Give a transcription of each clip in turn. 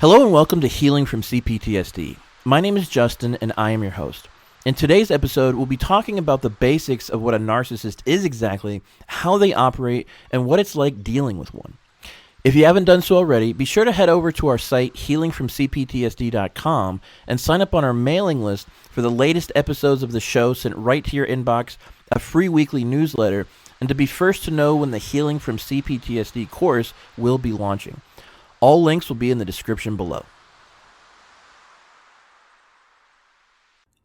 Hello and welcome to Healing from CPTSD. My name is Justin and I am your host. In today's episode, we'll be talking about the basics of what a narcissist is exactly, how they operate, and what it's like dealing with one. If you haven't done so already, be sure to head over to our site, healingfromcptsd.com, and sign up on our mailing list for the latest episodes of the show sent right to your inbox, a free weekly newsletter, and to be first to know when the Healing from CPTSD course will be launching. All links will be in the description below.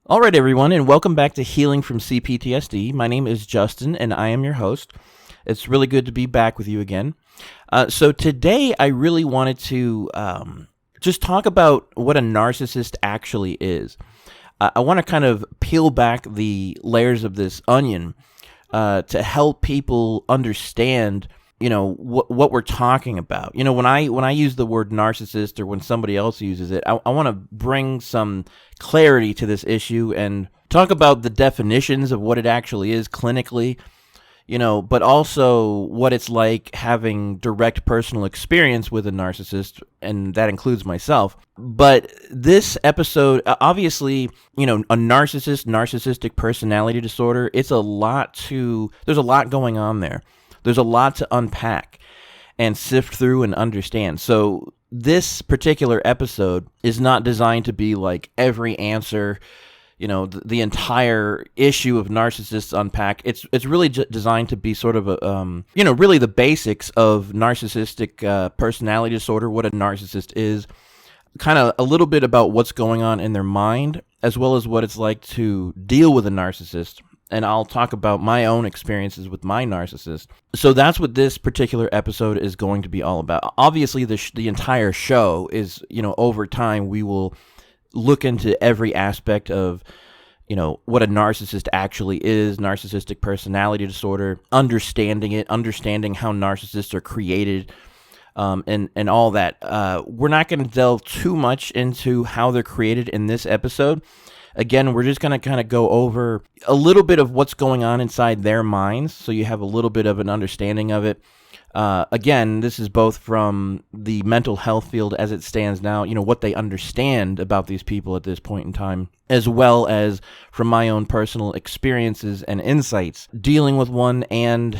All right, everyone, and welcome back to Healing from CPTSD. My name is Justin, and I am your host. It's really good to be back with you again. So today, I really wanted to just talk about what a narcissist actually is. I want to kind of peel back the layers of this onion to help people understand what we're talking about. When I use the word narcissist or when somebody else uses it, I want to bring some clarity to this issue and talk about the definitions of what it actually is clinically, but also what it's like having direct personal experience with a narcissist, and that includes myself. But this episode, obviously, a narcissistic personality disorder, there's a lot going on there. There's a lot to unpack and sift through and understand. So this particular episode is not designed to be like every answer, the entire issue of narcissists unpack. It's really designed to be sort of really the basics of narcissistic personality disorder, what a narcissist is, kind of a little bit about what's going on in their mind, as well as what it's like to deal with a narcissist. And I'll talk about my own experiences with my narcissist. So that's what this particular episode is going to be all about. Obviously, the entire show is, over time, we will look into every aspect of, what a narcissist actually is, narcissistic personality disorder, understanding it, understanding how narcissists are created, and all that. We're not going to delve too much into how they're created in this episode. Again, we're just going to kind of go over a little bit of what's going on inside their minds, so you have a little bit of an understanding of it. Again, this is both from the mental health field as it stands now, what they understand about these people at this point in time, as well as from my own personal experiences and insights dealing with one and,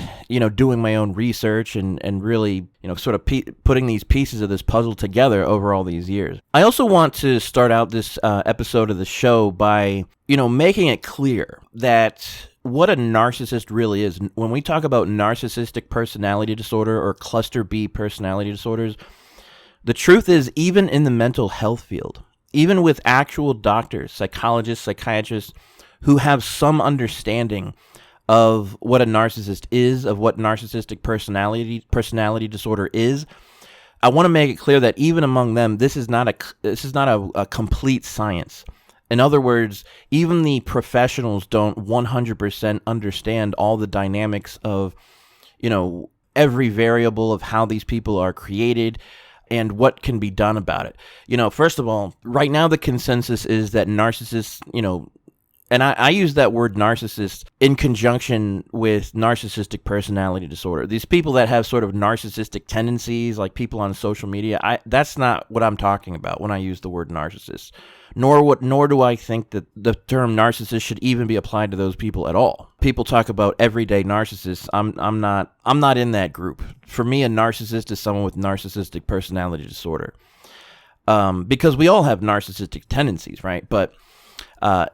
doing my own research and really, sort of putting these pieces of this puzzle together over all these years. I also want to start out this episode of the show by, making it clear that what a narcissist really is. When we talk about narcissistic personality disorder or cluster B personality disorders, the truth is, even in the mental health field, even with actual doctors, psychologists, psychiatrists who have some understanding of what a narcissist is, of what narcissistic personality disorder is, I want to make it clear that even among them, this is not a complete science. In other words, even the professionals don't 100% understand all the dynamics of, every variable of how these people are created and what can be done about it. First of all, right now the consensus is that narcissists, and I use that word narcissist in conjunction with narcissistic personality disorder. These people that have sort of narcissistic tendencies, like people on social media, that's not what I'm talking about when I use the word narcissist. Nor do I think that the term narcissist should even be applied to those people at all. People talk about everyday narcissists. I'm not in that group. For me, a narcissist is someone with narcissistic personality disorder. Because we all have narcissistic tendencies, right? But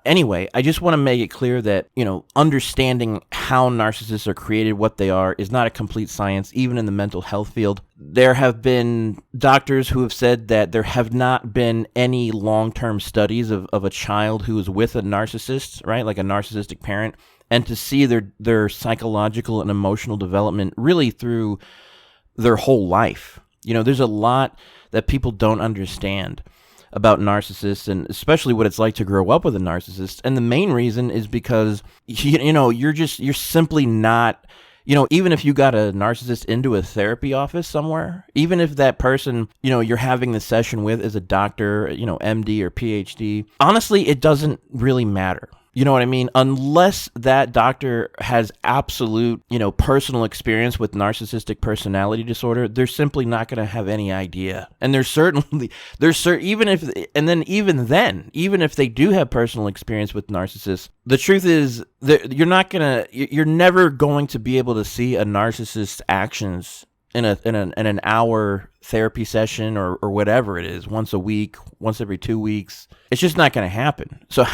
anyway, I just want to make it clear that, understanding how narcissists are created, what they are, is not a complete science, even in the mental health field. There have been doctors who have said that there have not been any long-term studies of a child who is with a narcissist, right, like a narcissistic parent, and to see their psychological and emotional development really through their whole life. There's a lot that people don't understand about narcissists, and especially what it's like to grow up with a narcissist. And the main reason is because, you're simply not, even if you got a narcissist into a therapy office somewhere, even if that person, you're having the session with is a doctor, MD or PhD, honestly, it doesn't really matter. You know what I mean? Unless that doctor has absolute, personal experience with narcissistic personality disorder, they're simply not going to have any idea. And even if they do have personal experience with narcissists, the truth is that you're never going to be able to see a narcissist's actions in an hour therapy session or whatever it is, once a week, once every 2 weeks. It's just not going to happen. So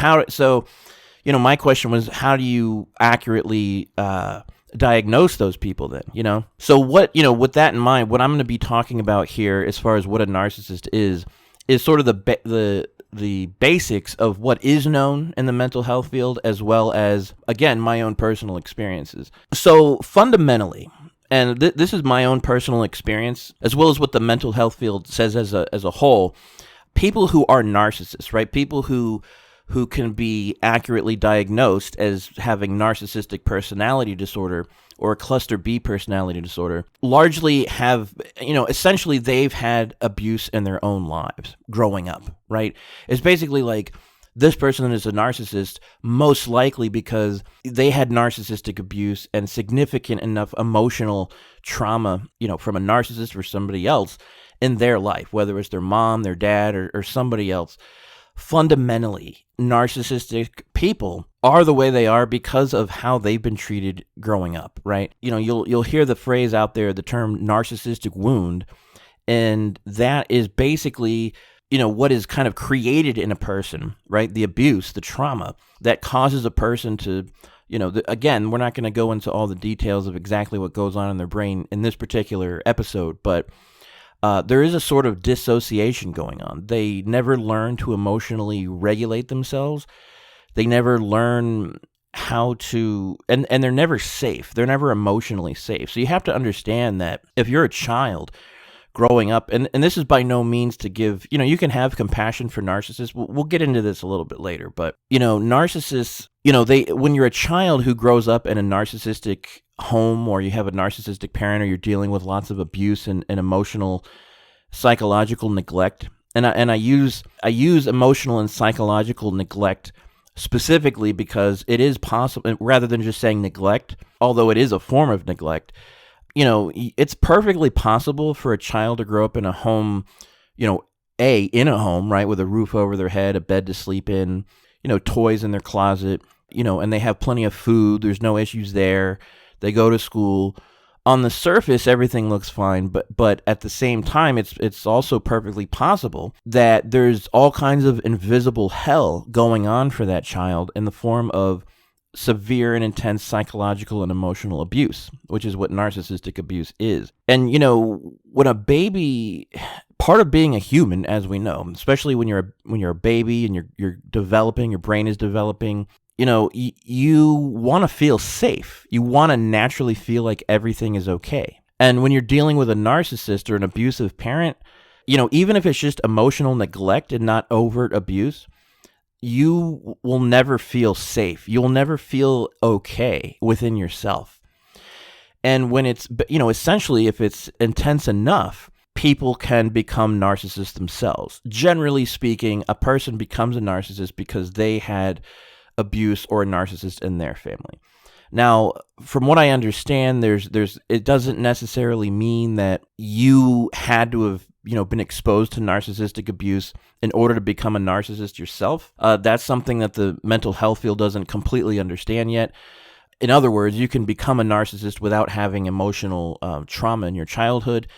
my question was, how do you accurately diagnose those people then, So with that in mind, what I'm going to be talking about here as far as what a narcissist is sort of the basics of what is known in the mental health field, as well as, again, my own personal experiences. So fundamentally, and this is my own personal experience, as well as what the mental health field says as a whole, people who are narcissists, right? People who can be accurately diagnosed as having narcissistic personality disorder or cluster B personality disorder largely have, essentially they've had abuse in their own lives growing up, right? It's basically like this person is a narcissist most likely because they had narcissistic abuse and significant enough emotional trauma, from a narcissist or somebody else in their life, whether it's their mom, their dad, or somebody else. Fundamentally, narcissistic people are the way they are because of how they've been treated growing up, right? You'll hear the phrase out there, the term narcissistic wound, and that is basically, what is kind of created in a person, right? The abuse, the trauma that causes a person to, again, we're not going to go into all the details of exactly what goes on in their brain in this particular episode, but there is a sort of dissociation going on. They never learn to emotionally regulate themselves. They never learn how to, and they're never safe. They're never emotionally safe. So you have to understand that if you're a child growing up, and this is by no means to give, you can have compassion for narcissists. We'll get into this a little bit later, but, narcissists, when you're a child who grows up in a narcissistic home, or you have a narcissistic parent, or you're dealing with lots of abuse and emotional psychological neglect, and I use emotional and psychological neglect specifically because it is possible, rather than just saying neglect, although it is a form of neglect, it's perfectly possible for a child to grow up in a home, in a home, right, with a roof over their head, a bed to sleep in, toys in their closet, and they have plenty of food. There's no issues there. They go to school. On the surface, everything looks fine, but at the same time, it's also perfectly possible that there's all kinds of invisible hell going on for that child in the form of severe and intense psychological and emotional abuse, which is what narcissistic abuse is. And, when a baby, part of being a human, as we know, especially when you're a baby and you're developing, your brain is developing, you want to feel safe. You want to naturally feel like everything is okay. And when you're dealing with a narcissist or an abusive parent, even if it's just emotional neglect and not overt abuse, you will never feel safe. You'll never feel okay within yourself. And when it's, essentially, if it's intense enough, people can become narcissists themselves. Generally speaking, a person becomes a narcissist because they had abuse or a narcissist in their family. Now, from what I understand, it doesn't necessarily mean that you had to have, been exposed to narcissistic abuse in order to become a narcissist yourself. That's something that the mental health field doesn't completely understand yet. In other words, you can become a narcissist without having emotional trauma in your childhood.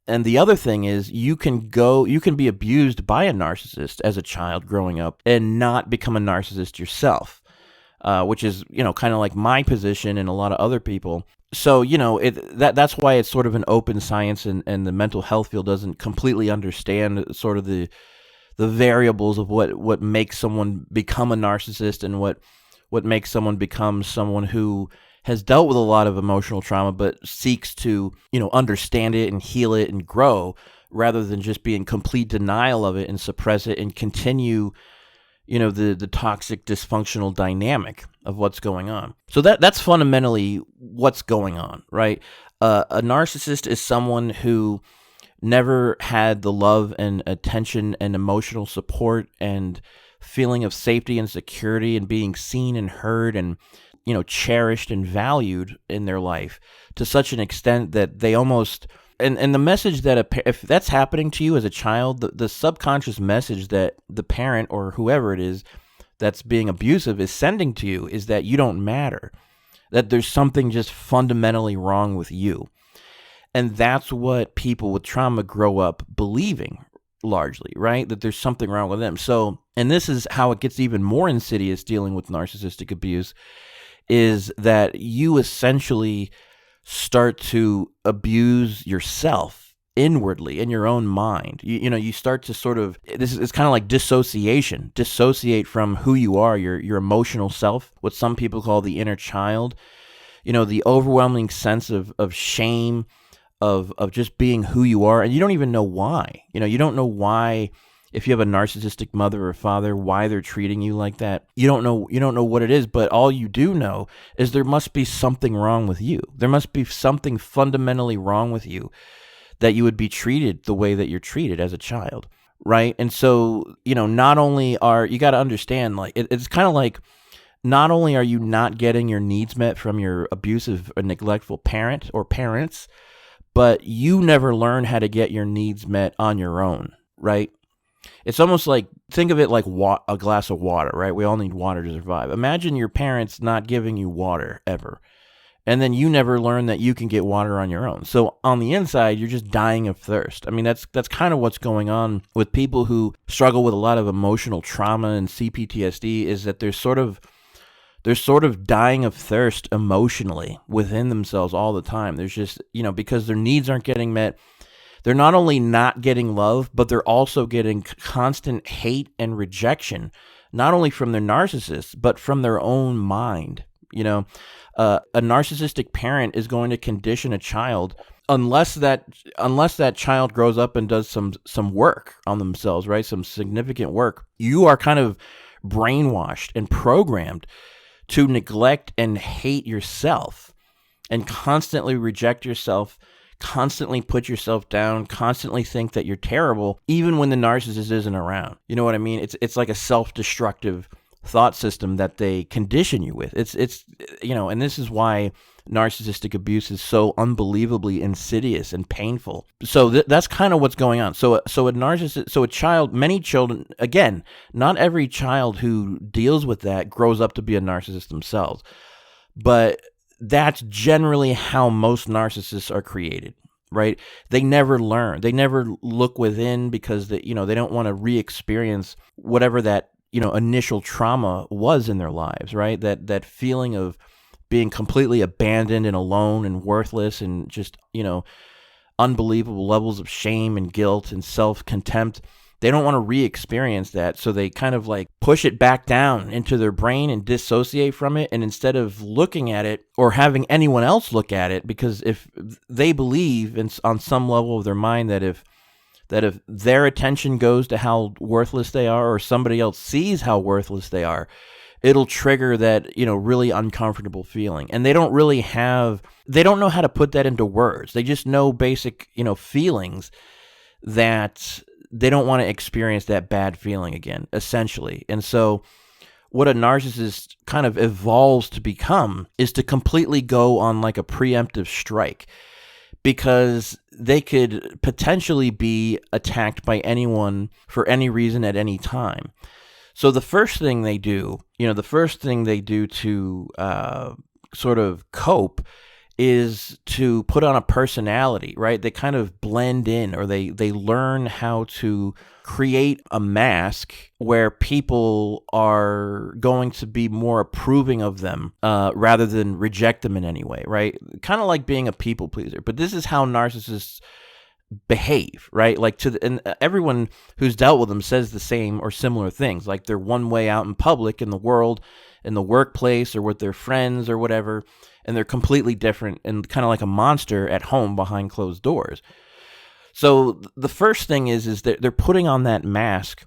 And the other thing is you can be abused by a narcissist as a child growing up and not become a narcissist yourself, which is, kind of like my position and a lot of other people. So, that's why it's sort of an open science, and the mental health field doesn't completely understand sort of the variables of what makes someone become a narcissist and what makes someone become someone who has dealt with a lot of emotional trauma, but seeks to, understand it and heal it and grow, rather than just be in complete denial of it and suppress it and continue, the toxic dysfunctional dynamic of what's going on. So that's fundamentally what's going on, right? A narcissist is someone who never had the love and attention and emotional support and feeling of safety and security and being seen and heard and, cherished and valued in their life to such an extent that they almost, and the message that if that's happening to you as a child, the subconscious message that the parent or whoever it is that's being abusive is sending to you is that you don't matter, that there's something just fundamentally wrong with you. And that's what people with trauma grow up believing largely, right? That there's something wrong with them. So, and this is how it gets even more insidious dealing with narcissistic abuse, is that you essentially start to abuse yourself inwardly in your own mind. You start to sort of, it's kind of like dissociate from who you are, your emotional self, what some people call the inner child, the overwhelming sense of shame, of just being who you are, and you don't even know why. You don't know why, if you have a narcissistic mother or father, why they're treating you like that. You don't know what it is, but all you do know is there must be something wrong with you. There must be something fundamentally wrong with you that you would be treated the way that you're treated as a child, right? And so, not only you got to understand, like, it's kind of like, not only are you not getting your needs met from your abusive or neglectful parent or parents, but you never learn how to get your needs met on your own, right? It's almost like, think of it like a glass of water, right? We all need water to survive. Imagine your parents not giving you water ever, and then you never learn that you can get water on your own. So on the inside, you're just dying of thirst. I mean, that's kind of what's going on with people who struggle with a lot of emotional trauma and CPTSD, is that they're sort of dying of thirst emotionally within themselves all the time. There's just, because their needs aren't getting met. They're not only not getting love, but they're also getting constant hate and rejection, not only from their narcissist, but from their own mind. A narcissistic parent is going to condition a child unless that child grows up and does some work on themselves, right? Some significant work. You are kind of brainwashed and programmed to neglect and hate yourself and constantly reject yourself, constantly put yourself down, constantly think that you're terrible, even when the narcissist isn't around. You know what I mean? It's like a self-destructive thought system that they condition you with. It's and this is why narcissistic abuse is so unbelievably insidious and painful. So that's kind of what's going on. So a child, many children, again, not every child who deals with that grows up to be a narcissist themselves, but that's generally how most narcissists are created, right? They never learn. They never look within because they don't want to re-experience whatever that, initial trauma was in their lives, right? That feeling of being completely abandoned and alone and worthless and just, unbelievable levels of shame and guilt and self-contempt. They don't want to re-experience that, so they kind of like push it back down into their brain and dissociate from it. And instead of looking at it or having anyone else look at it, because if they believe on some level of their mind that if their attention goes to how worthless they are, or somebody else sees how worthless they are, it'll trigger that, really uncomfortable feeling. And they don't know how to put that into words. They just know basic, feelings that they don't want to experience that bad feeling again, essentially. And so what a narcissist kind of evolves to become is to completely go on like a preemptive strike, because they could potentially be attacked by anyone for any reason at any time. So the first thing they do to sort of cope is to put on a personality, right? They kind of blend in, or they learn how to create a mask where people are going to be more approving of them rather than reject them in any way, right? Kind of like being a people pleaser. But this is how narcissists behave, right? Like and everyone who's dealt with them says the same or similar things. Like they're one way out in public, in the world, in the workplace, or with their friends or whatever, and they're completely different and kind of like a monster at home behind closed doors. So the first thing is that they're putting on that mask,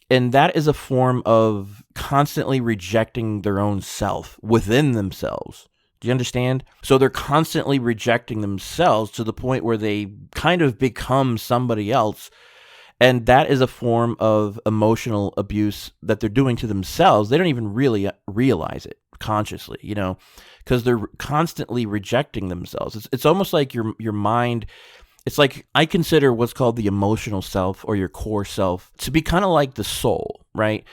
and that is a form of constantly rejecting their own self within themselves. Do you understand? So they're constantly rejecting themselves to the point where they kind of become somebody else, And that is a form of emotional abuse that they're doing to themselves. They don't even really realize it consciously, because they're constantly rejecting themselves. It's almost like your mind. It's like, I consider what's called the emotional self, or your core self, to be kind of like the soul, right?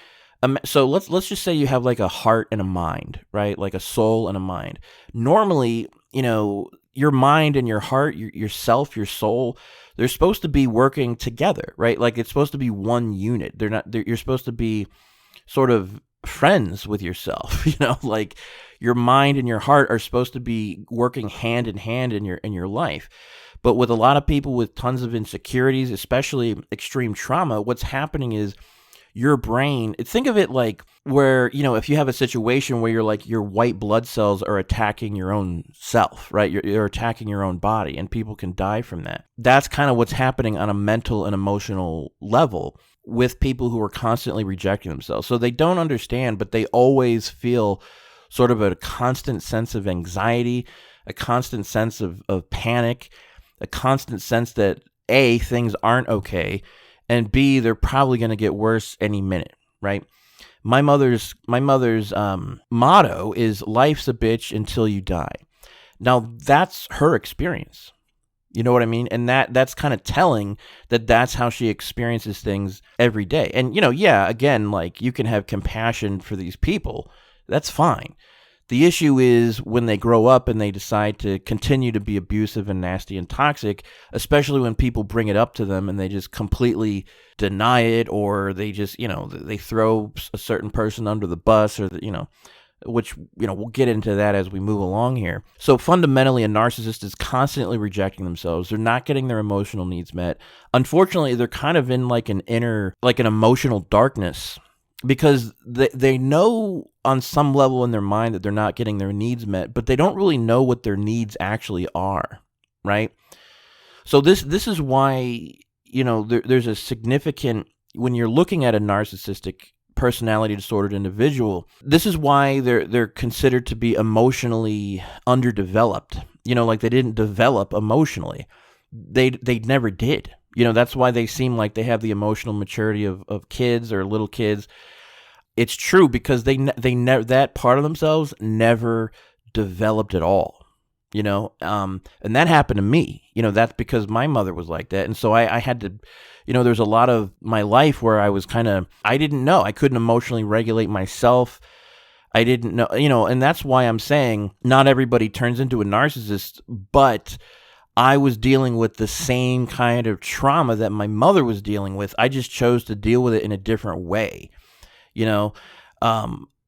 So let's just say you have like a heart and a mind, right? Like a soul and a mind. Normally, your mind and your heart, yourself, your soul, they're supposed to be working together, right? Like, it's supposed to be one unit. You're supposed to be sort of friends with yourself, like your mind and your heart are supposed to be working hand in hand in your life. But with a lot of people with tons of insecurities, especially extreme trauma, what's happening is your brain, think of it like where, if you have a situation where you're like, your white blood cells are attacking your own self, right? You're attacking your own body, and people can die from that. That's kind of what's happening on a mental and emotional level with people who are constantly rejecting themselves. So they don't understand, but they always feel sort of a constant sense of anxiety, a constant sense of panic, a constant sense that A, things aren't okay, and B, they're probably going to get worse any minute, right? My mother's motto is, life's a bitch until you die. Now, that's her experience. You know what I mean? And that's kind of telling that that's how she experiences things every day. And, again, like, you can have compassion for these people. That's fine. The issue is when they grow up and they decide to continue to be abusive and nasty and toxic, especially when people bring it up to them and they just completely deny it, or they just, they throw a certain person under the bus, or, which, we'll get into that as we move along here. So fundamentally, a narcissist is constantly rejecting themselves. They're not getting their emotional needs met. Unfortunately, they're kind of in like an emotional darkness, because they know on some level in their mind that they're not getting their needs met, but they don't really know what their needs actually are, right? So this is why, there's a significant, when you're looking at a narcissistic personality disordered individual, this is why they're considered to be emotionally underdeveloped. Like, they didn't develop emotionally. They never did. That's why they seem like they have the emotional maturity of kids or little kids. It's true, because they never, that part of themselves never developed at all, and that happened to me. That's because my mother was like that. And so I had to, there's a lot of my life where I was I didn't know. I couldn't emotionally regulate myself. I didn't know, and that's why I'm saying not everybody turns into a narcissist, but I was dealing with the same kind of trauma that my mother was dealing with. I just chose to deal with it in a different way,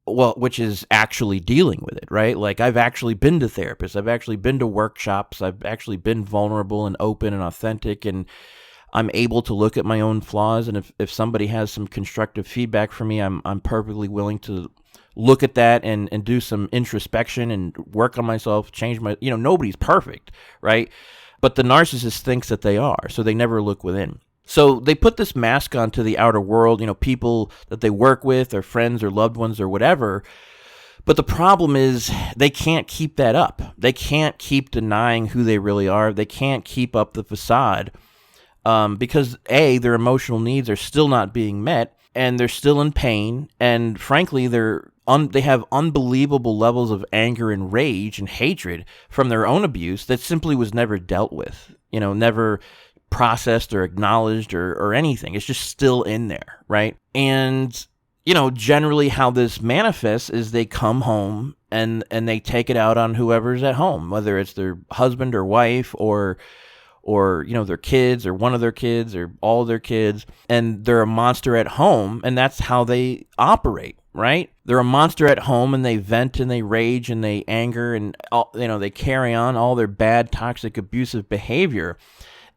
which is actually dealing with it, right? Like, I've actually been to therapists. I've actually been to workshops. I've actually been vulnerable and open and authentic, and I'm able to look at my own flaws. And if somebody has some constructive feedback for me, I'm perfectly willing to look at that and do some introspection and work on myself, change my, nobody's perfect, right? But the narcissist thinks that they are, so they never look within. So they put this mask on to the outer world, people that they work with, or friends or loved ones or whatever. But the problem is they can't keep that up. They can't keep denying who they really are. They can't keep up the facade because, A, their emotional needs are still not being met, and they're still in pain. And frankly, they have unbelievable levels of anger and rage and hatred from their own abuse that simply was never dealt with, never processed or acknowledged or anything. It's just still in there, right? And, generally how this manifests is they come home and they take it out on whoever's at home, whether it's their husband or wife or their kids or one of their kids or all of their kids, and they're a monster at home, and that's how they operate, right? They're a monster at home, and they vent and they rage and they anger and they carry on all their bad, toxic, abusive behavior.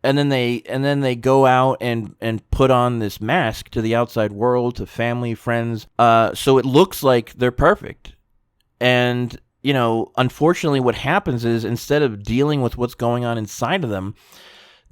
And then they go out and put on this mask to the outside world, to family, friends, so it looks like they're perfect. And, unfortunately what happens is, instead of dealing with what's going on inside of them,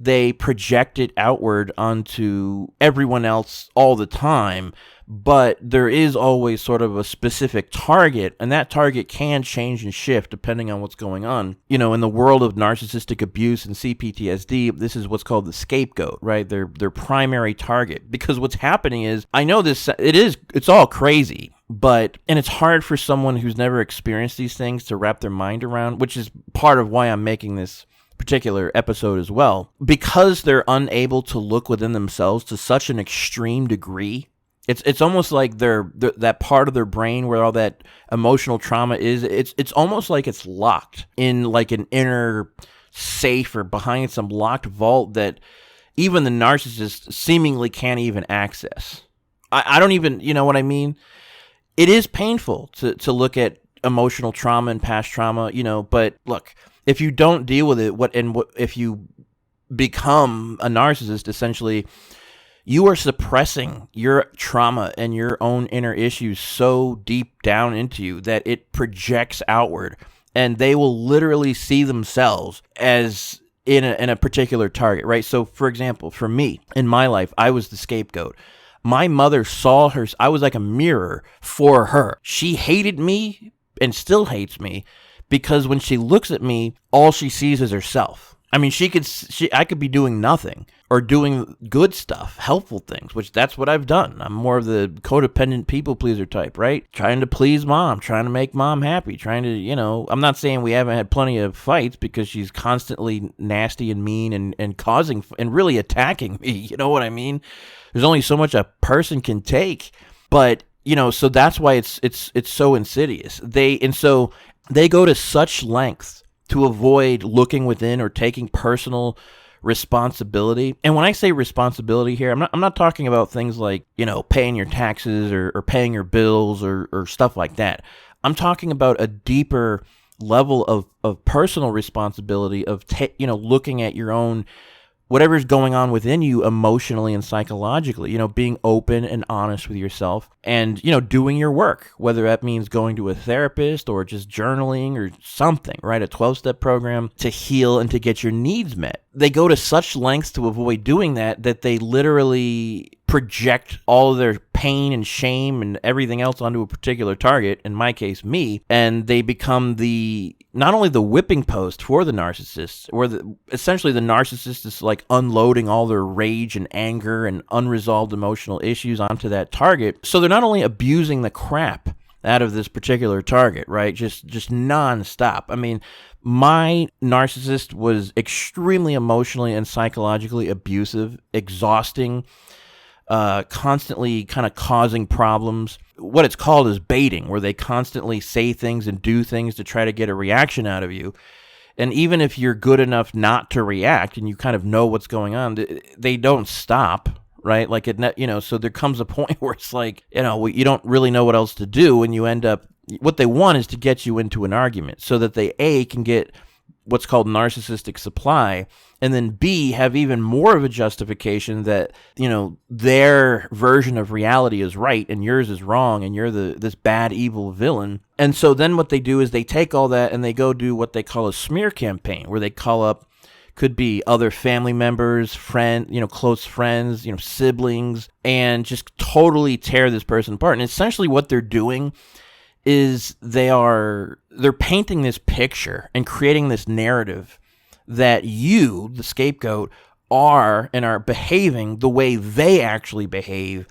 they project it outward onto everyone else all the time, but there is always sort of a specific target, and that target can change and shift depending on what's going on. In the world of narcissistic abuse and CPTSD, this is what's called the scapegoat, right? Their primary target. Because what's happening is, I know it's all crazy, and it's hard for someone who's never experienced these things to wrap their mind around, which is part of why I'm making this particular episode as well, because they're unable to look within themselves to such an extreme degree. It's almost like they're that part of their brain where all that emotional trauma is. It's almost like it's locked in like an inner safe or behind some locked vault that even the narcissist seemingly can't even access. I don't even, you know what I mean? It is painful to look at emotional trauma and past trauma, but look, if you don't deal with it, if you become a narcissist, essentially, you are suppressing your trauma and your own inner issues so deep down into you that it projects outward, and they will literally see themselves as in a particular target, right? So, for example, for me, in my life, I was the scapegoat. My mother saw her, I was like a mirror for her. She hated me and still hates me because when she looks at me, all she sees is herself. I mean, I could be doing nothing or doing good stuff, helpful things, which that's what I've done. I'm more of the codependent people pleaser type, right? Trying to please mom, trying to make mom happy, trying to, I'm not saying we haven't had plenty of fights because she's constantly nasty and mean and causing and really attacking me. You know what I mean? There's only so much a person can take, but so that's why it's so insidious. They go to such lengths to avoid looking within or taking personal responsibility. And when I say responsibility here, I'm not talking about things like, paying your taxes or paying your bills or stuff like that. I'm talking about a deeper level of personal responsibility of, looking at your own, whatever's going on within you emotionally and psychologically, being open and honest with yourself and, doing your work, whether that means going to a therapist or just journaling or something, right? A 12-step program to heal and to get your needs met. They go to such lengths to avoid doing that they literally project all of their pain and shame and everything else onto a particular target, in my case, me, and they become not only the whipping post for the narcissist, or essentially the narcissist is like unloading all their rage and anger and unresolved emotional issues onto that target. So they're not only abusing the crap out of this particular target, right? Just nonstop. I mean, my narcissist was extremely emotionally and psychologically abusive, exhausting, constantly kind of causing problems. What it's called is baiting, where they constantly say things and do things to try to get a reaction out of you. And even if you're good enough not to react and you kind of know what's going on, they don't stop, right? Like, so there comes a point where it's like, you don't really know what else to do, and you end up, what they want is to get you into an argument so that they, A, can get what's called narcissistic supply, and then B, have even more of a justification that, their version of reality is right and yours is wrong and you're this bad, evil villain. And so then what they do is they take all that and they go do what they call a smear campaign, where they call up, could be other family members, close friends, siblings, and just totally tear this person apart. And essentially what they're doing is they're painting this picture and creating this narrative that you, the scapegoat, are behaving the way they actually behave,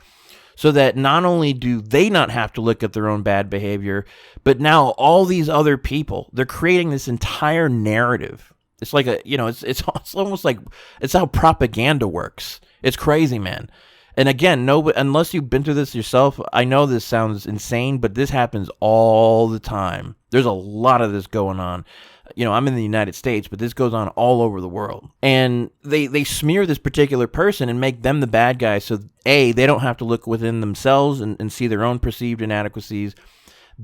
so that not only do they not have to look at their own bad behavior, but now all these other people, they're creating this entire narrative. It's like it's almost like it's how propaganda works. It's crazy, man. And again, unless you've been through this yourself, I know this sounds insane, but this happens all the time. There's a lot of this going on. I'm in the United States, but this goes on all over the world. And they smear this particular person and make them the bad guy. So A, they don't have to look within themselves and see their own perceived inadequacies.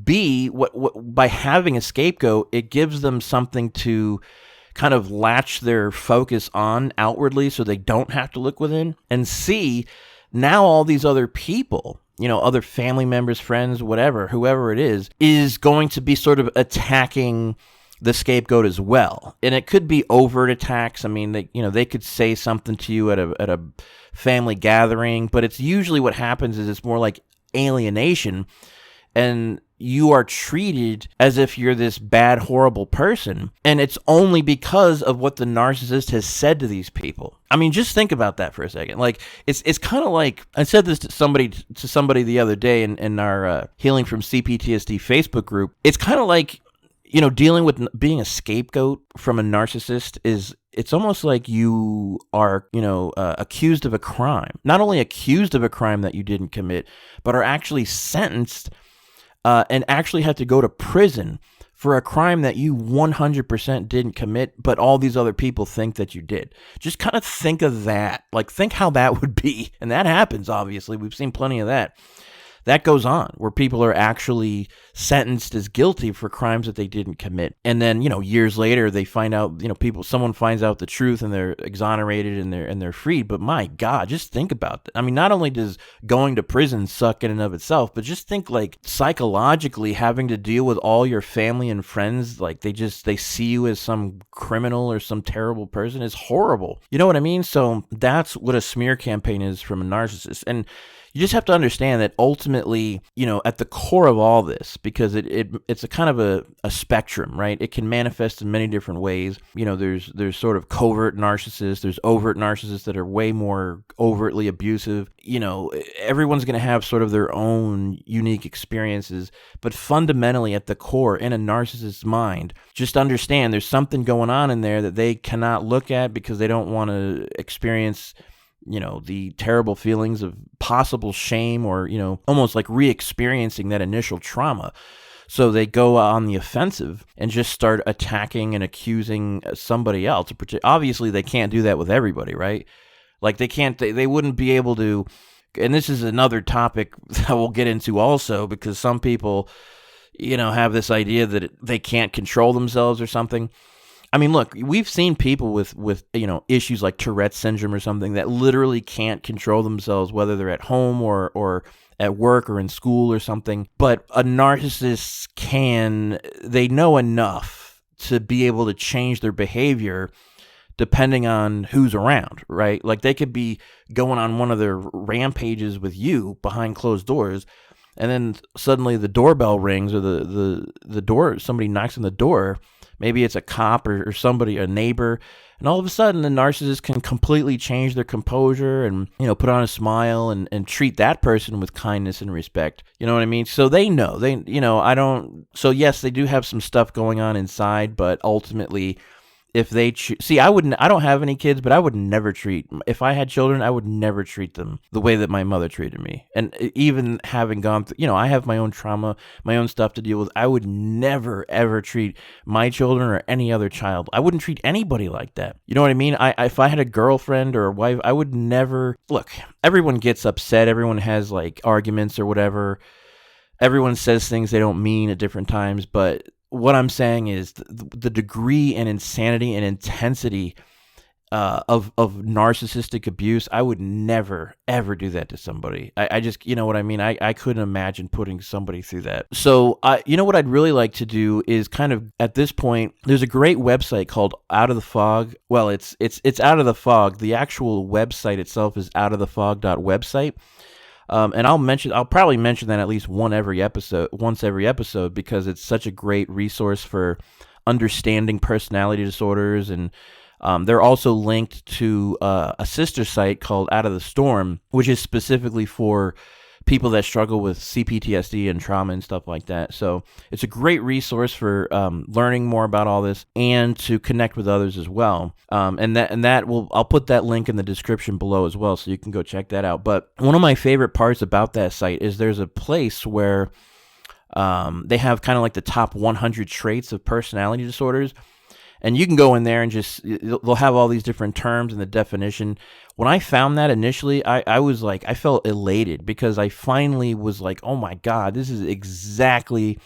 B, by having a scapegoat, it gives them something to kind of latch their focus on outwardly so they don't have to look within. And C, now all these other people, other family members, friends, whatever, whoever it is going to be sort of attacking the scapegoat as well. And it could be overt attacks. I mean, they could say something to you at a family gathering, but it's usually what happens is it's more like alienation, and you are treated as if you're this bad, horrible person. And it's only because of what the narcissist has said to these people. I mean, just think about that for a second. Like, it's kind of like, I said this to somebody the other day in our Healing from CPTSD Facebook group. It's kind of like, dealing with being a scapegoat from a narcissist it's almost like you are, accused of a crime. Not only accused of a crime that you didn't commit, but are actually sentenced and actually have to go to prison for a crime that you 100% didn't commit, but all these other people think that you did. Just kind of think of that. Like, think how that would be. And that happens, obviously. We've seen plenty of that. That goes on, where people are actually sentenced as guilty for crimes that they didn't commit. And then, years later, they find out, someone finds out the truth and they're exonerated and they're freed. But my God, just think about that. I mean, not only does going to prison suck in and of itself, but just think, like, psychologically having to deal with all your family and friends, like they see you as some criminal or some terrible person is horrible. You know what I mean? So that's what a smear campaign is from a narcissist. And you just have to understand that ultimately, at the core of all this, because it's a kind of a spectrum, right? It can manifest in many different ways. There's sort of covert narcissists. There's overt narcissists that are way more overtly abusive. Everyone's going to have sort of their own unique experiences. But fundamentally, at the core, in a narcissist's mind, just understand there's something going on in there that they cannot look at because they don't want to experience the terrible feelings of possible shame or, almost like re-experiencing that initial trauma. So they go on the offensive and just start attacking and accusing somebody else. Obviously, they can't do that with everybody, right? Like, they wouldn't be able to, and this is another topic that we'll get into also, because some people, have this idea that they can't control themselves or something. I mean, look, we've seen people with issues like Tourette's syndrome or something that literally can't control themselves, whether they're at home or at work or in school or something. But a narcissist they know enough to be able to change their behavior depending on who's around, right? Like, they could be going on one of their rampages with you behind closed doors, and then suddenly the doorbell rings or the door, somebody knocks on the door. Maybe it's a cop or somebody, a neighbor, and all of a sudden the narcissist can completely change their composure and, put on a smile and treat that person with kindness and respect. You know what I mean? So they know, so yes, they do have some stuff going on inside, but ultimately, if they I don't have any kids, but I would never if I had children, I would never treat them the way that my mother treated me. And even having gone through, I have my own trauma, my own stuff to deal with. I would never, ever treat my children or any other child. I wouldn't treat anybody like that. You know what I mean? If I had a girlfriend or a wife, I would never, look, everyone gets upset. Everyone has like arguments or whatever. Everyone says things they don't mean at different times, but what I'm saying is the degree and insanity and intensity of narcissistic abuse, I would never, ever do that to somebody. I just, you know what I mean? I couldn't imagine putting somebody through that. So, what I'd really like to do is kind of, at this point, there's a great website called Out of the Fog. Well, it's Out of the Fog. The actual website itself is outofthefog.website. And I'll probably mention that at least once every episode, because it's such a great resource for understanding personality disorders. And they're also linked to a sister site called Out of the Storm, which is specifically for people that struggle with CPTSD and trauma and stuff like that. So it's a great resource for learning more about all this and to connect with others as well. I'll put that link in the description below as well, so you can go check that out. But one of my favorite parts about that site is there's a place where they have kind of like the top 100 traits of personality disorders. And you can go in there and they'll have all these different terms and the definition. When I found that initially, I was like, I felt elated because I finally was like, oh my God, this is exactly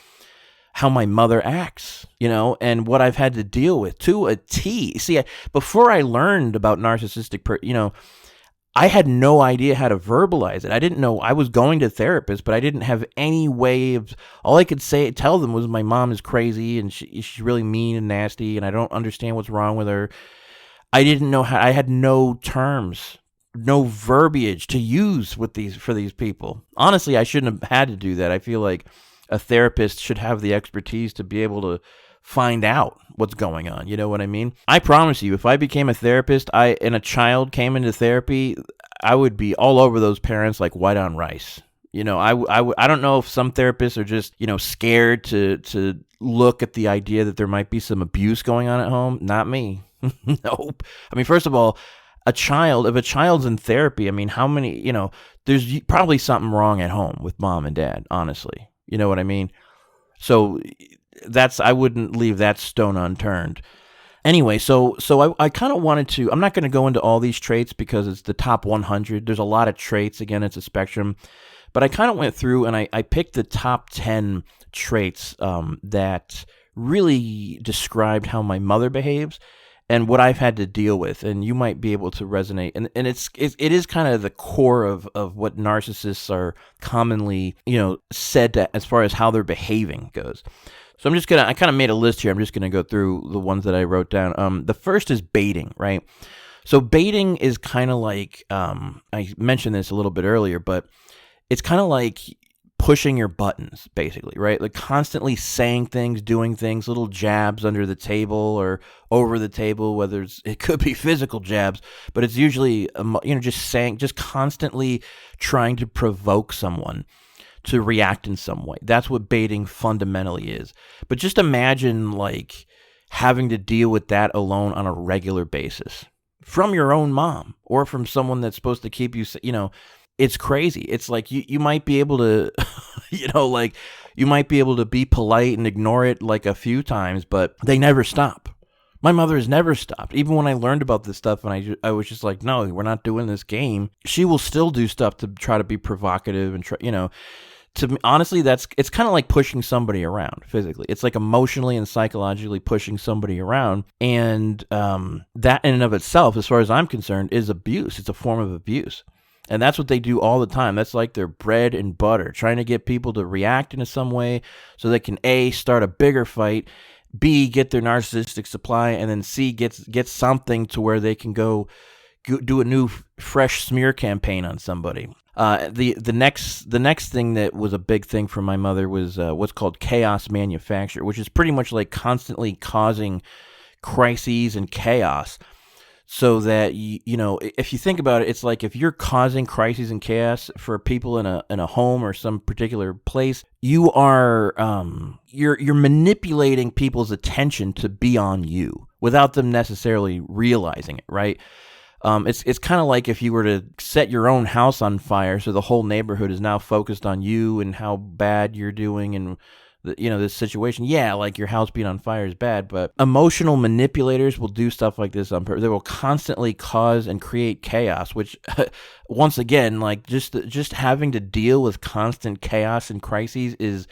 how my mother acts, and what I've had to deal with to a T. See, before I learned about narcissistic, I had no idea how to verbalize it. I didn't know. I was going to therapists, but I didn't have any way of. All I could tell them was my mom is crazy and she's really mean and nasty, and I don't understand what's wrong with her. I didn't know how. I had no terms, no verbiage to use for these people. Honestly, I shouldn't have had to do that. I feel like a therapist should have the expertise to be able to find out what's going on. You know what I mean? I promise you, if I became a therapist, and a child came into therapy, I would be all over those parents like white on rice. You know, I don't know if some therapists are just, scared to look at the idea that there might be some abuse going on at home. Not me. Nope. I mean, first of all, if a child's in therapy, I mean, how many, there's probably something wrong at home with mom and dad, honestly. You know what I mean? So I wouldn't leave that stone unturned. Anyway, so I kind of wanted to, I'm not going to go into all these traits because it's the top 100. There's a lot of traits. Again, it's a spectrum. But I kind of went through and I picked the top 10 traits that really described how my mother behaves and what I've had to deal with, and you might be able to resonate. And it is kind of the core of what narcissists are commonly, said to, as far as how their behaving goes. So I kind of made a list here. I'm just gonna go through the ones that I wrote down. The first is baiting, right? So baiting is kind of like, I mentioned this a little bit earlier, but it's kind of like pushing your buttons, basically, right? Like constantly saying things, doing things, little jabs under the table or over the table, it could be physical jabs, but it's usually, just constantly trying to provoke someone to react in some way. That's what baiting fundamentally is. But just imagine like having to deal with that alone on a regular basis from your own mom or from someone that's supposed to keep you, it's crazy. It's like you might be able to, you might be able to be polite and ignore it like a few times, but they never stop. My mother has never stopped. Even when I learned about this stuff and I was just like, no, we're not doing this game. She will still do stuff to try to be provocative and try, to me, honestly, it's kind of like pushing somebody around physically. It's like emotionally and psychologically pushing somebody around. And that in and of itself, as far as I'm concerned, is abuse. It's a form of abuse. And that's what they do all the time. That's like their bread and butter, trying to get people to react in some way so they can A, start a bigger fight, B, get their narcissistic supply, and then C, get something to where they can go do a new fresh smear campaign on somebody. The next thing that was a big thing for my mother was what's called chaos manufacture, which is pretty much like constantly causing crises and chaos. So that if you think about it, it's like if you're causing crises and chaos for people in a home or some particular place, you are you're manipulating people's attention to be on you without them necessarily realizing it, right? It's kind of like if you were to set your own house on fire, so the whole neighborhood is now focused on you and how bad you're doing and this situation. Yeah, like your house being on fire is bad, but emotional manipulators will do stuff like this on purpose. They will constantly cause and create chaos, which once again, like just having to deal with constant chaos and crises is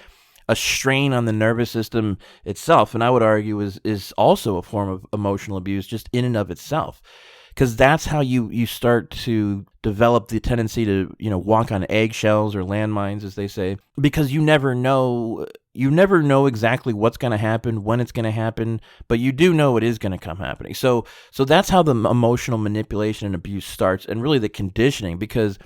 a strain on the nervous system itself, and I would argue is also a form of emotional abuse just in and of itself. Because that's how you start to develop the tendency to, walk on eggshells or landmines, as they say, because you never know exactly what's going to happen, when it's going to happen, but you do know it is going to come happening. So that's how the emotional manipulation and abuse starts, and really the conditioning, because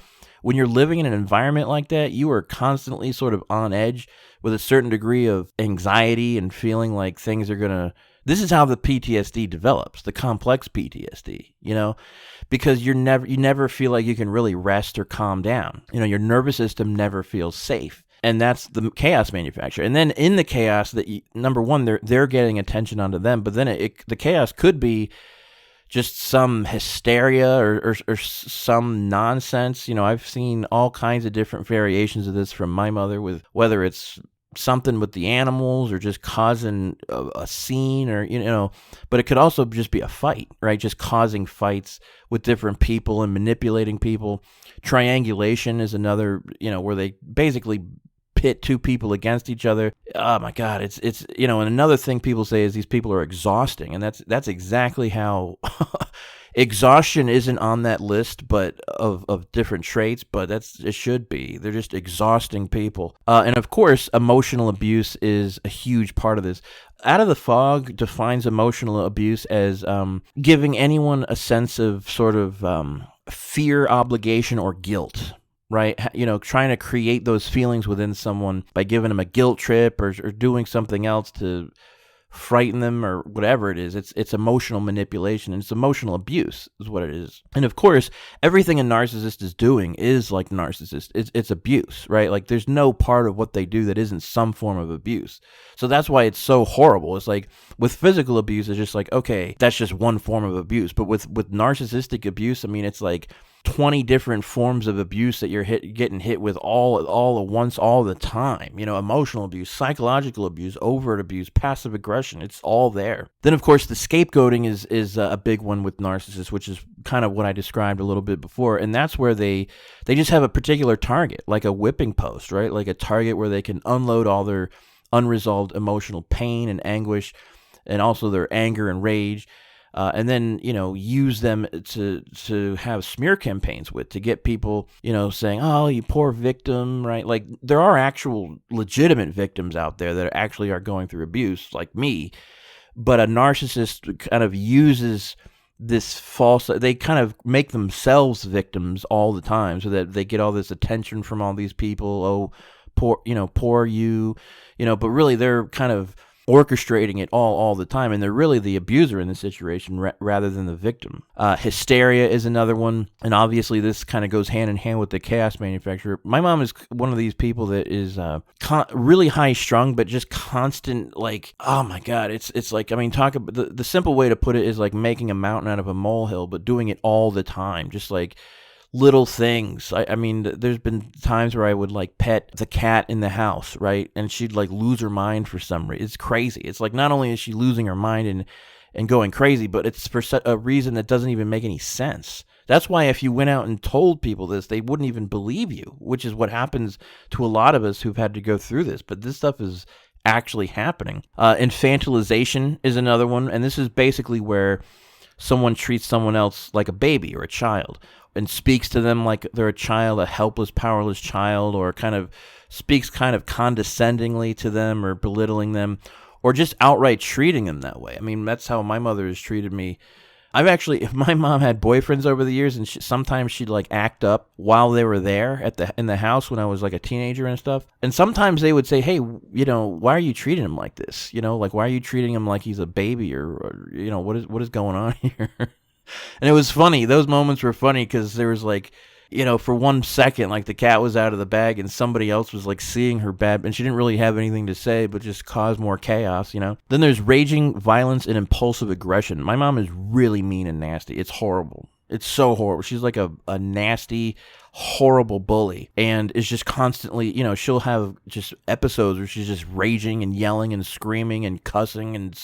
when you're living in an environment like that, you are constantly sort of on edge with a certain degree of anxiety and feeling like things are going to... This is how the PTSD develops, the complex PTSD, because you never feel like you can really rest or calm down. Your nervous system never feels safe. And that's the chaos manufacture. And then in the chaos, number one, they're getting attention onto them, but then the chaos could be just some hysteria or some nonsense. I've seen all kinds of different variations of this from my mother, with whether it's something with the animals or just causing a scene, or but it could also just be a fight, right? Just causing fights with different people and manipulating people. Triangulation is another, where they basically pit two people against each other. Oh my God, it's and another thing people say is these people are exhausting, and that's exactly how Exhaustion isn't on that list, but of different traits, but it should be. They're just exhausting people. And of course, emotional abuse is a huge part of this. Out of the Fog defines emotional abuse as giving anyone a sense of sort of fear, obligation, or guilt. Right? Trying to create those feelings within someone by giving them a guilt trip or doing something else to frighten them or whatever it is. It's emotional manipulation, and it's emotional abuse is what it is. And of course, everything a narcissist is doing is like narcissist. It's abuse, right? Like there's no part of what they do that isn't some form of abuse. So that's why it's so horrible. It's like with physical abuse, it's just like, okay, that's just one form of abuse. But with narcissistic abuse, I mean, it's like 20 different forms of abuse that you're getting hit with all at once, all the time. Emotional abuse, psychological abuse, overt abuse, passive aggression. It's all there. Then, of course, the scapegoating is a big one with narcissists, which is kind of what I described a little bit before. And that's where they just have a particular target, like a whipping post, right? Like a target where they can unload all their unresolved emotional pain and anguish, and also their anger and rage. And then, use them to have smear campaigns to get people, saying, oh, you poor victim, right? Like there are actual legitimate victims out there that actually are going through abuse, like me. But a narcissist kind of uses this they kind of make themselves victims all the time so that they get all this attention from all these people. Oh, poor you, but really they're kind of orchestrating it all the time, and they're really the abuser in the situation rather than the victim. Hysteria is another one, and obviously this kind of goes hand in hand with the chaos manufacturer. My mom is one of these people that is really high strung, but just constant, like, oh my god, it's like, I mean, talk about the simple way to put it is like making a mountain out of a molehill, but doing it all the time, just like little things. I mean, there's been times where I would like pet the cat in the house, right? And she'd like lose her mind for some reason. It's crazy. It's like not only is she losing her mind and going crazy, but it's for a reason that doesn't even make any sense. That's why if you went out and told people this, they wouldn't even believe you, which is what happens to a lot of us who've had to go through this. But this stuff is actually happening. Infantilization is another one. And this is basically where someone treats someone else like a baby or a child, and speaks to them like they're a child, a helpless, powerless child, or kind of speaks kind of condescendingly to them or belittling them, or just outright treating them that way. I mean, that's how my mother has treated me. If my mom had boyfriends over the years, and sometimes she'd like act up while they were there in the house when I was like a teenager and stuff. And sometimes they would say, hey, why are you treating him like this? Like, why are you treating him like he's a baby or what is going on here? And it was funny. Those moments were funny because there was like, for 1 second, like the cat was out of the bag and somebody else was like seeing her bad, and she didn't really have anything to say, but just cause more chaos, Then there's raging, violence, and impulsive aggression. My mom is really mean and nasty. It's horrible. It's so horrible. She's like a nasty, horrible bully, and is just constantly, she'll have just episodes where she's just raging and yelling and screaming and cussing and,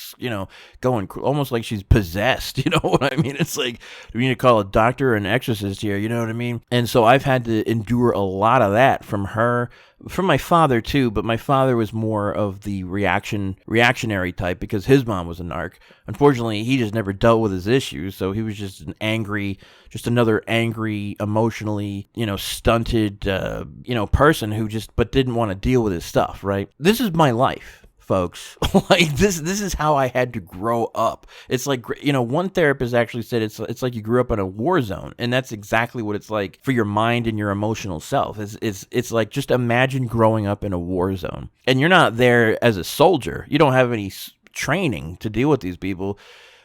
going almost like she's possessed. You know what I mean? It's like, we need to call a doctor or an exorcist here. You know what I mean? And so I've had to endure a lot of that from her, from my father too, but my father was more of the reactionary type because his mom was a narc. Unfortunately, he just never dealt with his issues, so he was just another angry, emotionally, stunted, person who but didn't want to deal with his stuff, right? This is my life, folks. Like this is how I had to grow up. It's like, one therapist actually said it's like you grew up in a war zone, and that's exactly what it's like for your mind and your emotional self. It's like, just imagine growing up in a war zone, and you're not there as a soldier. You don't have any training to deal with these people.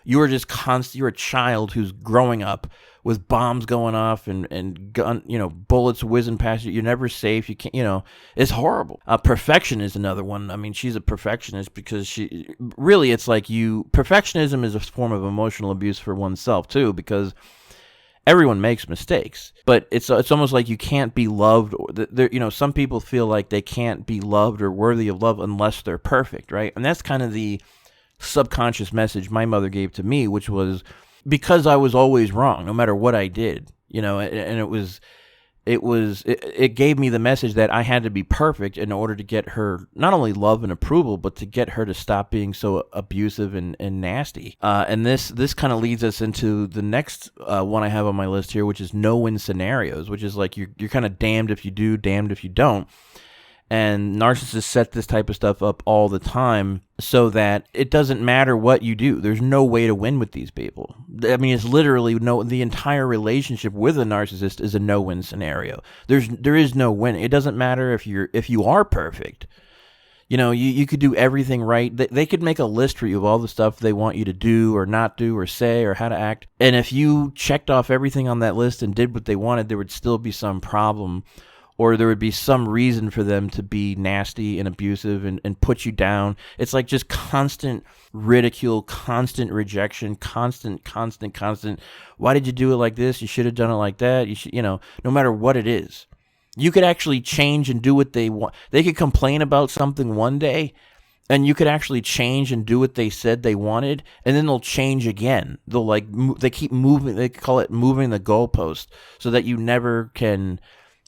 You are just you're a child who's growing up with bombs going off and gun, bullets whizzing past you. You're never safe. You can't, it's horrible. Perfection is another one. I mean, she's a perfectionist because it's like perfectionism is a form of emotional abuse for oneself too, because everyone makes mistakes, but it's almost like you can't be loved. Some people feel like they can't be loved or worthy of love unless they're perfect, right? And that's kind of the subconscious message my mother gave to me, which was because I was always wrong, no matter what I did, and it gave me the message that I had to be perfect in order to get her not only love and approval, but to get her to stop being so abusive and nasty. And this kind of leads us into the next one I have on my list here, which is no-win scenarios, which is like you're kind of damned if you do, damned if you don't. And narcissists set this type of stuff up all the time so that it doesn't matter what you do. There's no way to win with these people. I mean, it's literally the entire relationship with a narcissist is a no-win scenario. There is no win. It doesn't matter if you are perfect. You know, you could do everything right. They could make a list for you of all the stuff they want you to do or not do or say or how to act. And if you checked off everything on that list and did what they wanted, there would still be some problem, or there would be some reason for them to be nasty and abusive and put you down. It's like just constant ridicule, constant rejection, constant. Why did you do it like this? You should have done it like that. No matter what it is. You could actually change and do what they want. They could complain about something one day, and you could actually change and do what they said they wanted, and then they'll change again. They keep moving. They call it moving the goalpost, so that you never can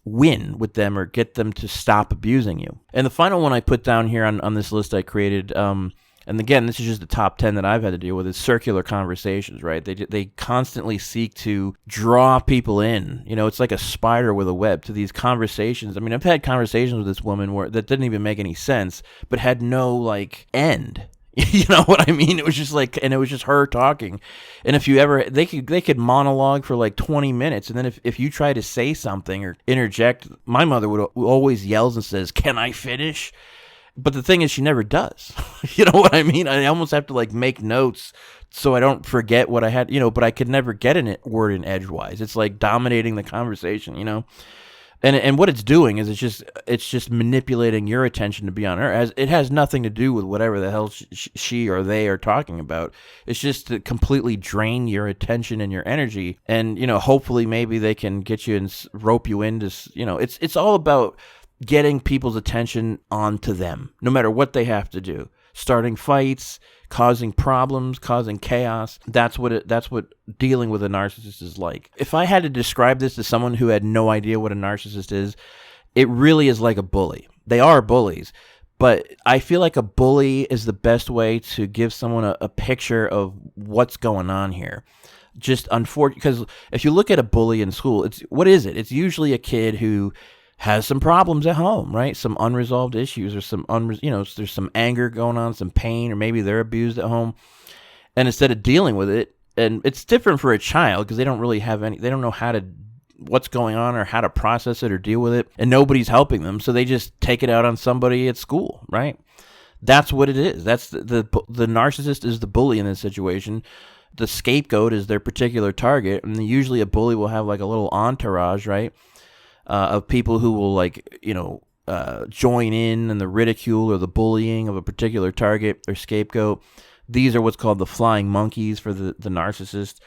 win with them or get them to stop abusing you. And the final one I put down here on this list I created, and again, this is just the top 10 that I've had to deal with, is circular conversations, right? They constantly seek to draw people in. You know, it's like a spider with a web to these conversations. I mean, I've had conversations with this woman that didn't even make any sense, but had no, end. You know what I mean? It was just and it was just her talking. And if you ever, they could monologue for 20 minutes. And then if you try to say something or interject, my mother would always yells and says, "Can I finish?" But the thing is, she never does. You know what I mean? I almost have to make notes so I don't forget what I had, but I could never get a word in edgewise. It's like dominating the conversation, And what it's doing is it's just manipulating your attention to be on her. As it has nothing to do with whatever the hell she or they are talking about. It's just to completely drain your attention and your energy. And hopefully maybe they can get you and rope you into. It's all about getting people's attention onto them, no matter what they have to do. Starting fights, causing problems, causing chaos. That's what dealing with a narcissist is like. If I had to describe this to someone who had no idea what a narcissist is, it really is like a bully. They are bullies, but I feel like a bully is the best way to give someone a picture of what's going on here. Just unfortunate, because if you look at a bully in school, what is it? It's usually a kid who has some problems at home, right? Some unresolved issues, or there's some anger going on, some pain, or maybe they're abused at home. And instead of dealing with it, and it's different for a child because they don't really have they don't know what's going on or how to process it or deal with it, and nobody's helping them, so they just take it out on somebody at school, right? That's what it is. That's the narcissist is the bully in this situation. The scapegoat is their particular target, and usually a bully will have a little entourage, right? Of people who will join in the ridicule or the bullying of a particular target or scapegoat. These are what's called the flying monkeys for the narcissist.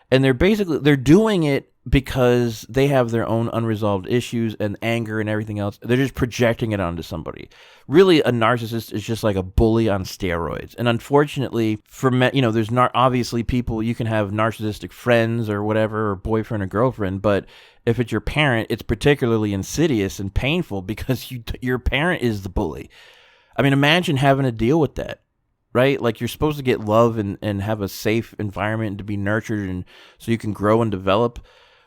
And they're doing it because they have their own unresolved issues and anger and everything else. They're just projecting it onto somebody. Really, a narcissist is just like a bully on steroids. And unfortunately, there's obviously people, you can have narcissistic friends or whatever, or boyfriend or girlfriend, but if it's your parent, it's particularly insidious and painful because your parent is the bully. I mean, imagine having to deal with that, right? You're supposed to get love and have a safe environment and to be nurtured, and so you can grow and develop.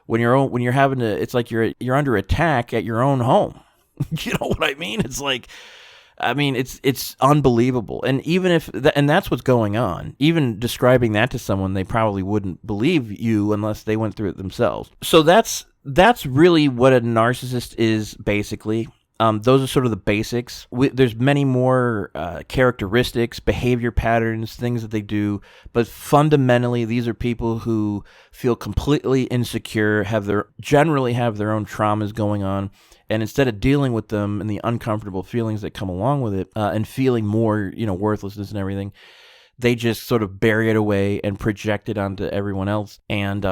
When you're having to, it's like you're under attack at your own home. You know what I mean? It's unbelievable. And even and that's what's going on. Even describing that to someone, they probably wouldn't believe you unless they went through it themselves. So that's really what a narcissist is, basically. Those are sort of the basics. There's many more characteristics, behavior patterns, things that they do, but fundamentally, these are people who feel completely insecure, generally have their own traumas going on, and instead of dealing with them and the uncomfortable feelings that come along with it, and feeling more, worthlessness and everything, they just sort of bury it away and project it onto everyone else. And,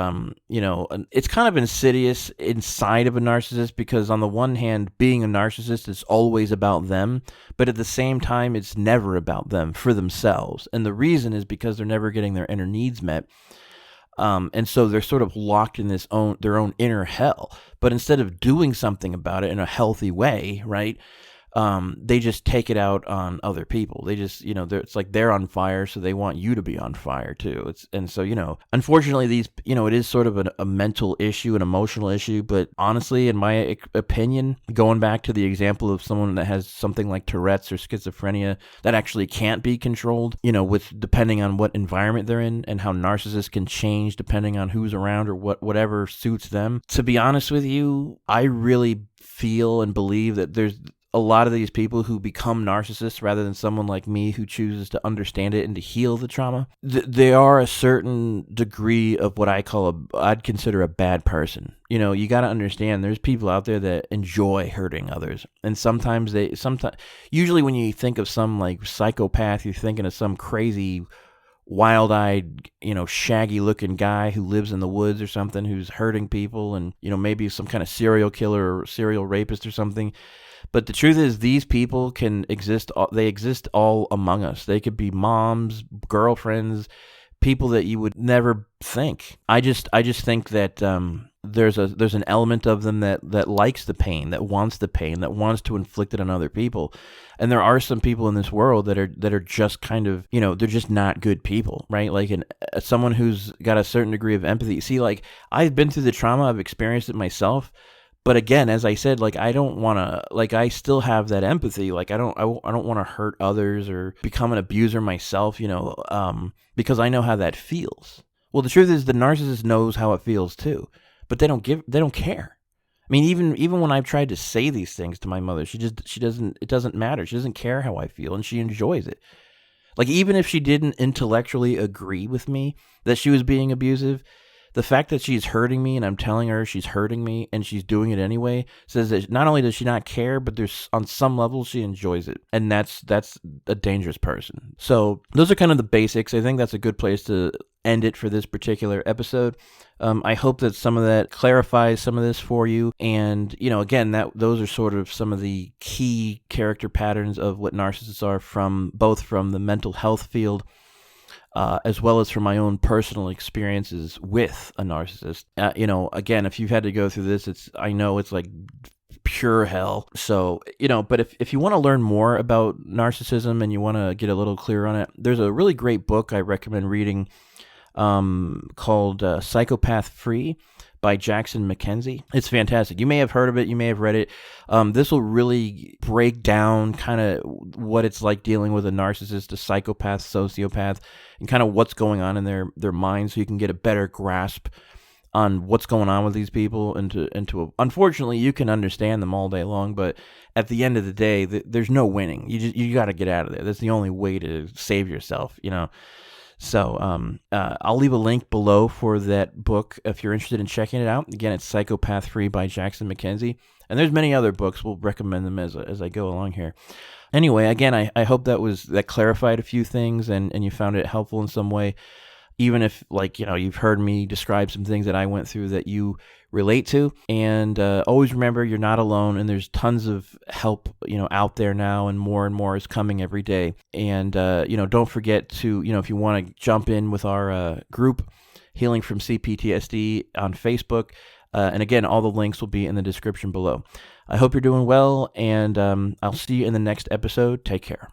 it's kind of insidious inside of a narcissist because on the one hand, being a narcissist is always about them, but at the same time, it's never about them for themselves. And the reason is because they're never getting their inner needs met. And so they're sort of locked in their own inner hell. But instead of doing something about it in a healthy way, right? They just take it out on other people. They just, it's like they're on fire, so they want you to be on fire too. And so, unfortunately, it is sort of a mental issue, an emotional issue. But honestly, in my opinion, going back to the example of someone that has something like Tourette's or schizophrenia that actually can't be controlled, with depending on what environment they're in and how narcissists can change depending on who's around or whatever suits them. To be honest with you, I really feel and believe that there's a lot of these people who become narcissists rather than someone like me who chooses to understand it and to heal the trauma. They are a certain degree of what I'd consider a bad person. You got to understand there's people out there that enjoy hurting others. And usually when you think of some like psychopath, you're thinking of some crazy wild-eyed, shaggy-looking guy who lives in the woods or something who's hurting people and, maybe some kind of serial killer or serial rapist or something. But the truth is these people can exist. They exist all among us. They could be moms, girlfriends, people that you would never think. I just think that there's an element of them that likes the pain, that wants to inflict it on other people. And there are some people in this world that are just kind of, they're just not good people, right? Like someone who's got a certain degree of empathy. See, like I've been through the trauma, I've experienced it myself. But again, as I said, like I don't want to, like I still have that empathy. Like I don't want to hurt others or become an abuser myself, because I know how that feels. Well, the truth is the narcissist knows how it feels too, but they don't care. I mean, even when I've tried to say these things to my mother, it doesn't matter. She doesn't care how I feel and she enjoys it. Like even if she didn't intellectually agree with me that she was being abusive, the fact that she's hurting me and I'm telling her she's hurting me and she's doing it anyway says that not only does she not care, but there's on some level she enjoys it. And that's a dangerous person. So those are kind of the basics. I think that's a good place to end it for this particular episode. I hope that some of that clarifies some of this for you. And, again, those are sort of some of the key character patterns of what narcissists are both from the mental health field as well as from my own personal experiences with a narcissist. Again, if you've had to go through this, I know it's like pure hell. So, but if you want to learn more about narcissism and you want to get a little clearer on it, there's a really great book I recommend reading called Psychopath Free by MacKenzie. It's fantastic. You may have heard of it. You may have read it. This will really break down kind of what it's like dealing with a narcissist, a psychopath, sociopath, and kind of what's going on in their minds so you can get a better grasp on what's going on with these people. Unfortunately, you can understand them all day long, but at the end of the day, there's no winning. You got to get out of there. That's the only way to save yourself, So I'll leave a link below for that book if you're interested in checking it out. Again, it's Psychopath Free by MacKenzie. And there's many other books. We'll recommend them as I go along here. Anyway, again, I hope that clarified a few things and you found it helpful in some way. Even if, you've heard me describe some things that I went through that you relate to. And always remember, you're not alone, and there's tons of help, out there now, and more is coming every day. And, don't forget to, if you want to jump in with our group, Healing from CPTSD on Facebook. And again, all the links will be in the description below. I hope you're doing well, and I'll see you in the next episode. Take care.